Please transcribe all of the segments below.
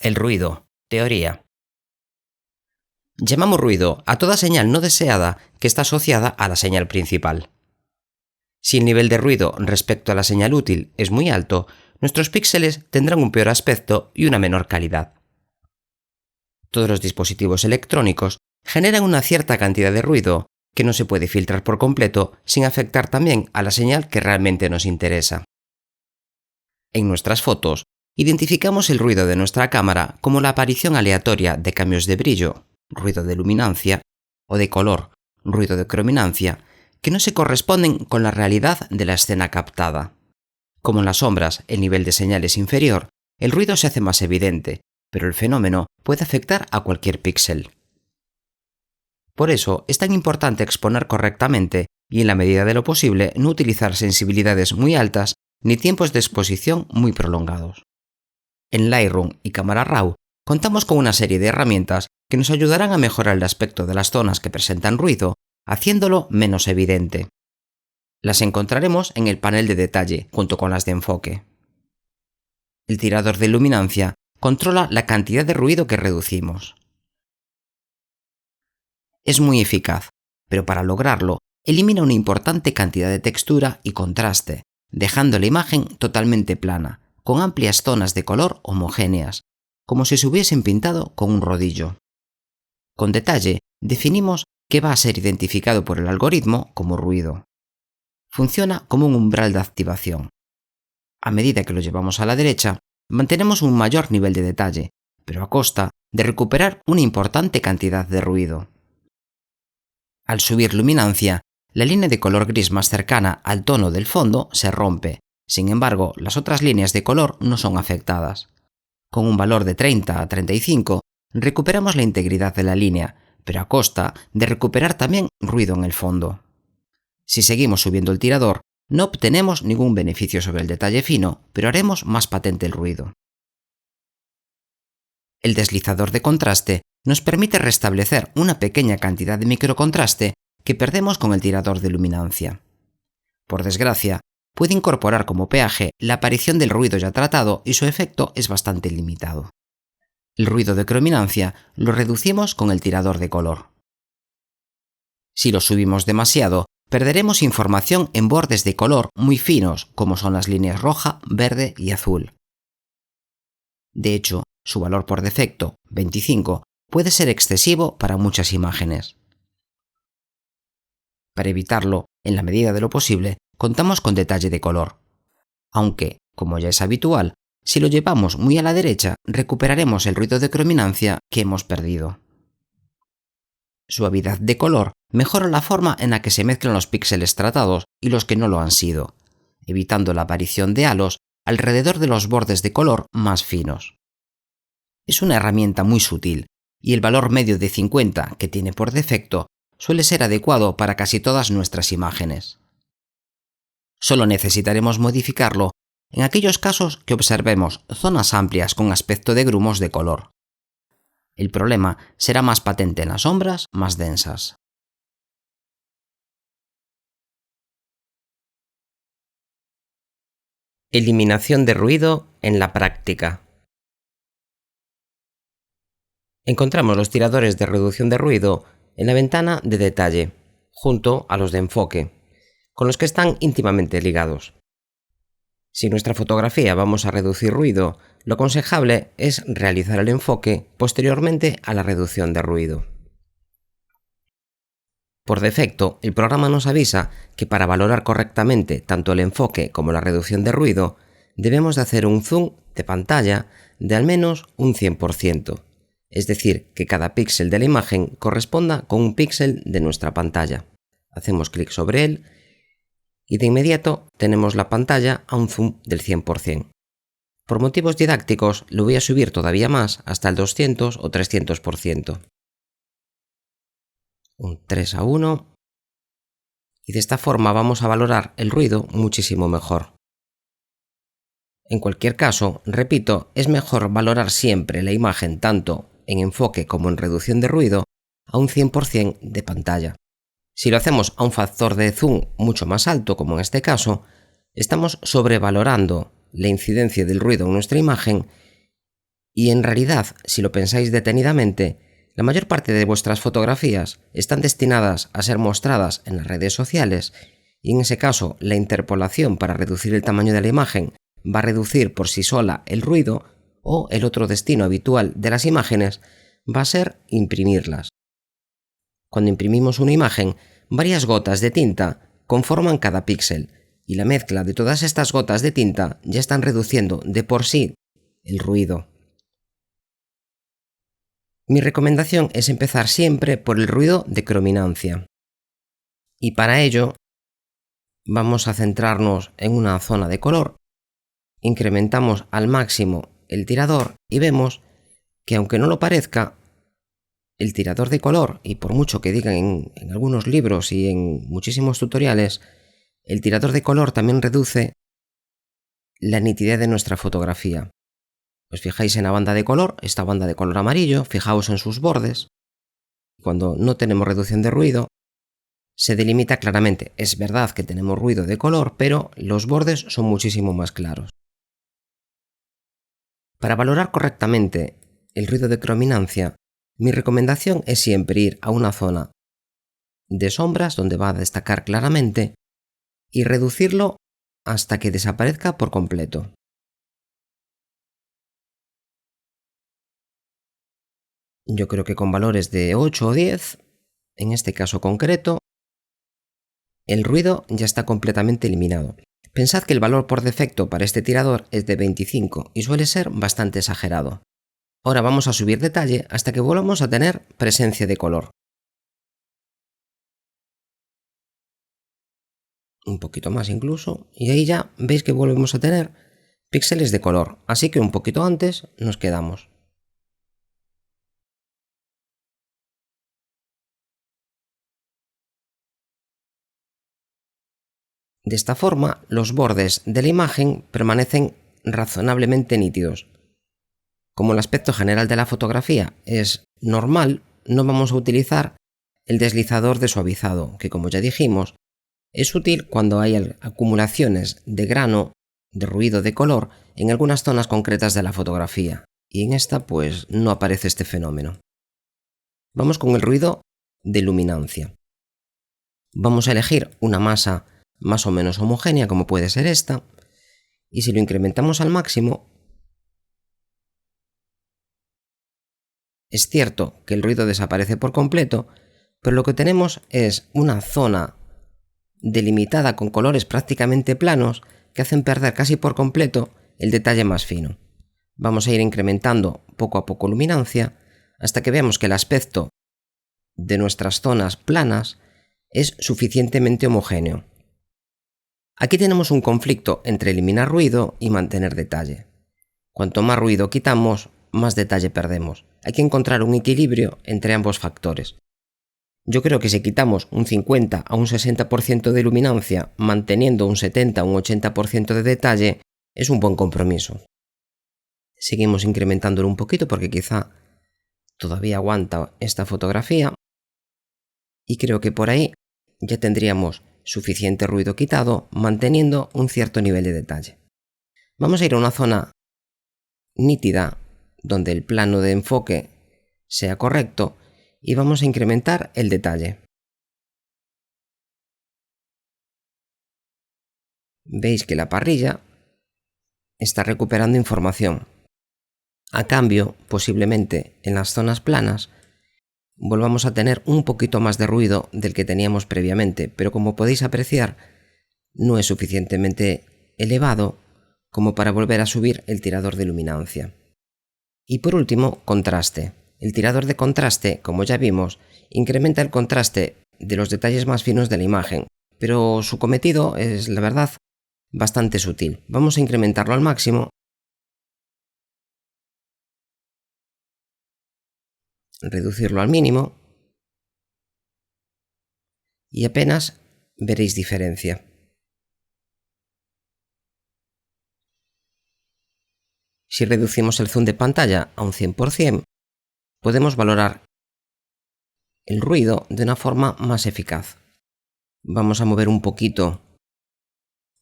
El ruido. Teoría. Llamamos ruido a toda señal no deseada que está asociada a la señal principal. Si el nivel de ruido respecto a la señal útil es muy alto, nuestros píxeles tendrán un peor aspecto y una menor calidad. Todos los dispositivos electrónicos generan una cierta cantidad de ruido que no se puede filtrar por completo sin afectar también a la señal que realmente nos interesa. En nuestras fotos, identificamos el ruido de nuestra cámara como la aparición aleatoria de cambios de brillo, ruido de luminancia, o de color, ruido de crominancia, que no se corresponden con la realidad de la escena captada. Como en las sombras el nivel de señal es inferior, el ruido se hace más evidente, pero el fenómeno puede afectar a cualquier píxel. Por eso es tan importante exponer correctamente y en la medida de lo posible no utilizar sensibilidades muy altas ni tiempos de exposición muy prolongados. En Lightroom y Camera Raw contamos con una serie de herramientas que nos ayudarán a mejorar el aspecto de las zonas que presentan ruido, haciéndolo menos evidente. Las encontraremos en el panel de detalle, junto con las de enfoque. El tirador de luminancia controla la cantidad de ruido que reducimos. Es muy eficaz, pero para lograrlo, elimina una importante cantidad de textura y contraste, dejando la imagen totalmente plana, con amplias zonas de color homogéneas, como si se hubiesen pintado con un rodillo. Con detalle, definimos qué va a ser identificado por el algoritmo como ruido. Funciona como un umbral de activación. A medida que lo llevamos a la derecha, mantenemos un mayor nivel de detalle, pero a costa de recuperar una importante cantidad de ruido. Al subir luminancia, la línea de color gris más cercana al tono del fondo se rompe. Sin embargo, las otras líneas de color no son afectadas. Con un valor de 30 a 35, recuperamos la integridad de la línea, pero a costa de recuperar también ruido en el fondo. Si seguimos subiendo el tirador, no obtenemos ningún beneficio sobre el detalle fino, pero haremos más patente el ruido. El deslizador de contraste nos permite restablecer una pequeña cantidad de microcontraste que perdemos con el tirador de luminancia. Por desgracia, puede incorporar como peaje la aparición del ruido ya tratado y su efecto es bastante limitado. El ruido de crominancia lo reducimos con el tirador de color. Si lo subimos demasiado, perderemos información en bordes de color muy finos, como son las líneas roja, verde y azul. De hecho, su valor por defecto, 25, puede ser excesivo para muchas imágenes. Para evitarlo, en la medida de lo posible, contamos con detalle de color. Aunque, como ya es habitual, si lo llevamos muy a la derecha, recuperaremos el ruido de crominancia que hemos perdido. Suavidad de color mejora la forma en la que se mezclan los píxeles tratados y los que no lo han sido, evitando la aparición de halos alrededor de los bordes de color más finos. Es una herramienta muy sutil, y el valor medio de 50 que tiene por defecto suele ser adecuado para casi todas nuestras imágenes. Solo necesitaremos modificarlo en aquellos casos que observemos zonas amplias con aspecto de grumos de color. El problema será más patente en las sombras más densas. Eliminación de ruido en la práctica. Encontramos los tiradores de reducción de ruido en la ventana de detalle, junto a los de enfoque, con los que están íntimamente ligados. Si en nuestra fotografía vamos a reducir ruido, lo aconsejable es realizar el enfoque posteriormente a la reducción de ruido. Por defecto, el programa nos avisa que para valorar correctamente tanto el enfoque como la reducción de ruido, debemos de hacer un zoom de pantalla de al menos un 100%, es decir, que cada píxel de la imagen corresponda con un píxel de nuestra pantalla. Hacemos clic sobre él y de inmediato tenemos la pantalla a un zoom del 100%. Por motivos didácticos lo voy a subir todavía más hasta el 200 o 300%. Un 3:1 y de esta forma vamos a valorar el ruido muchísimo mejor. En cualquier caso, repito, es mejor valorar siempre la imagen tanto en enfoque como en reducción de ruido a un 100% de pantalla. Si lo hacemos a un factor de zoom mucho más alto, como en este caso, estamos sobrevalorando la incidencia del ruido en nuestra imagen Y en realidad, si lo pensáis detenidamente, la mayor parte de vuestras fotografías están destinadas a ser mostradas en las redes sociales, y en ese caso la interpolación para reducir el tamaño de la imagen va a reducir por sí sola el ruido, o el otro destino habitual de las imágenes va a ser imprimirlas. Cuando imprimimos una imagen, varias gotas de tinta conforman cada píxel, y la mezcla de todas estas gotas de tinta ya están reduciendo de por sí el ruido. Mi recomendación es empezar siempre por el ruido de crominancia. Y para ello vamos a centrarnos en una zona de color, incrementamos al máximo el tirador y vemos que, aunque no lo parezca, el tirador de color, y por mucho que digan en algunos libros y en muchísimos tutoriales, el tirador de color también reduce la nitidez de nuestra fotografía. Os fijáis en la banda de color, esta banda de color amarillo, fijaos en sus bordes. Cuando no tenemos reducción de ruido, se delimita claramente. Es verdad que tenemos ruido de color, pero los bordes son muchísimo más claros. Para valorar correctamente el ruido de crominancia, mi recomendación es siempre ir a una zona de sombras donde va a destacar claramente y reducirlo hasta que desaparezca por completo. Yo creo que con valores de 8 o 10, en este caso concreto, el ruido ya está completamente eliminado. Pensad que el valor por defecto para este tirador es de 25 y suele ser bastante exagerado. Ahora vamos a subir detalle hasta que volvamos a tener presencia de color. Un poquito más incluso, y ahí ya veis que volvemos a tener píxeles de color, así que un poquito antes nos quedamos. De esta forma, los bordes de la imagen permanecen razonablemente nítidos. Como el aspecto general de la fotografía es normal, no vamos a utilizar el deslizador de suavizado, que, como ya dijimos, es útil cuando hay acumulaciones de grano, de ruido de color en algunas zonas concretas de la fotografía, y en esta pues no aparece este fenómeno. Vamos con el ruido de luminancia. Vamos a elegir una masa más o menos homogénea, como puede ser esta, y si lo incrementamos al máximo, es cierto que el ruido desaparece por completo, pero lo que tenemos es una zona delimitada con colores prácticamente planos que hacen perder casi por completo el detalle más fino. Vamos a ir incrementando poco a poco luminancia hasta que veamos que el aspecto de nuestras zonas planas es suficientemente homogéneo. Aquí tenemos un conflicto entre eliminar ruido y mantener detalle. Cuanto más ruido quitamos, más detalle perdemos. Hay que encontrar un equilibrio entre ambos factores. Yo creo que si quitamos un 50 a un 60% de luminancia, manteniendo un 70 a un 80% de detalle, es un buen compromiso. Seguimos incrementándolo un poquito porque quizá todavía aguanta esta fotografía. Y creo que por ahí ya tendríamos suficiente ruido quitado, manteniendo un cierto nivel de detalle. Vamos a ir a una zona nítida, donde el plano de enfoque sea correcto, y vamos a incrementar el detalle. Veis que la parrilla está recuperando información. A cambio, posiblemente en las zonas planas, volvamos a tener un poquito más de ruido del que teníamos previamente, pero como podéis apreciar, no es suficientemente elevado como para volver a subir el tirador de luminancia. Y por último, contraste. El tirador de contraste, como ya vimos, incrementa el contraste de los detalles más finos de la imagen, pero su cometido es, la verdad, bastante sutil. Vamos a incrementarlo al máximo, reducirlo al mínimo y apenas veréis diferencia. Si reducimos el zoom de pantalla a un 100%, podemos valorar el ruido de una forma más eficaz. Vamos a mover un poquito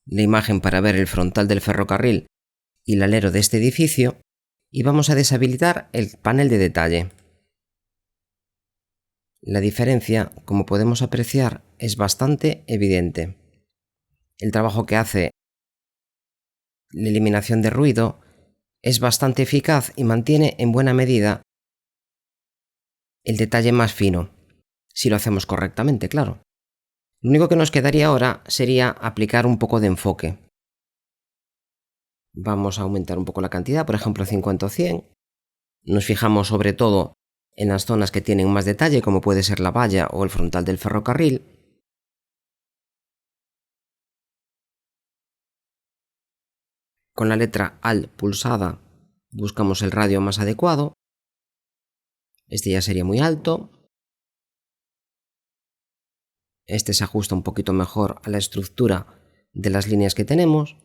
la imagen para ver el frontal del ferrocarril y el alero de este edificio, y vamos a deshabilitar el panel de detalle. La diferencia, como podemos apreciar, es bastante evidente. El trabajo que hace la eliminación de ruido es bastante eficaz y mantiene en buena medida el detalle más fino, si lo hacemos correctamente, claro. Lo único que nos quedaría ahora sería aplicar un poco de enfoque. Vamos a aumentar un poco la cantidad, por ejemplo 50 o 100. Nos fijamos sobre todo en las zonas que tienen más detalle, como puede ser la valla o el frontal del ferrocarril. Con la letra Alt pulsada buscamos el radio más adecuado. Este ya sería muy alto. Este se ajusta un poquito mejor a la estructura de las líneas que tenemos.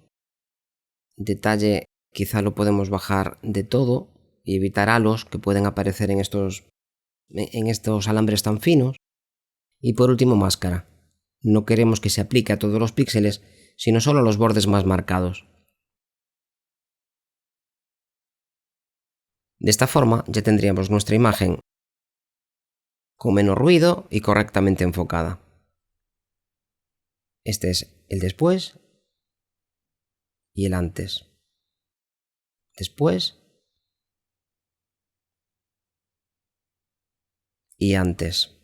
Detalle quizá lo podemos bajar de todo y evitar halos que pueden aparecer en estos alambres tan finos. Y por último, máscara. No queremos que se aplique a todos los píxeles, sino solo a los bordes más marcados. De esta forma ya tendríamos nuestra imagen con menos ruido y correctamente enfocada. Este es el después y el antes. Después y antes.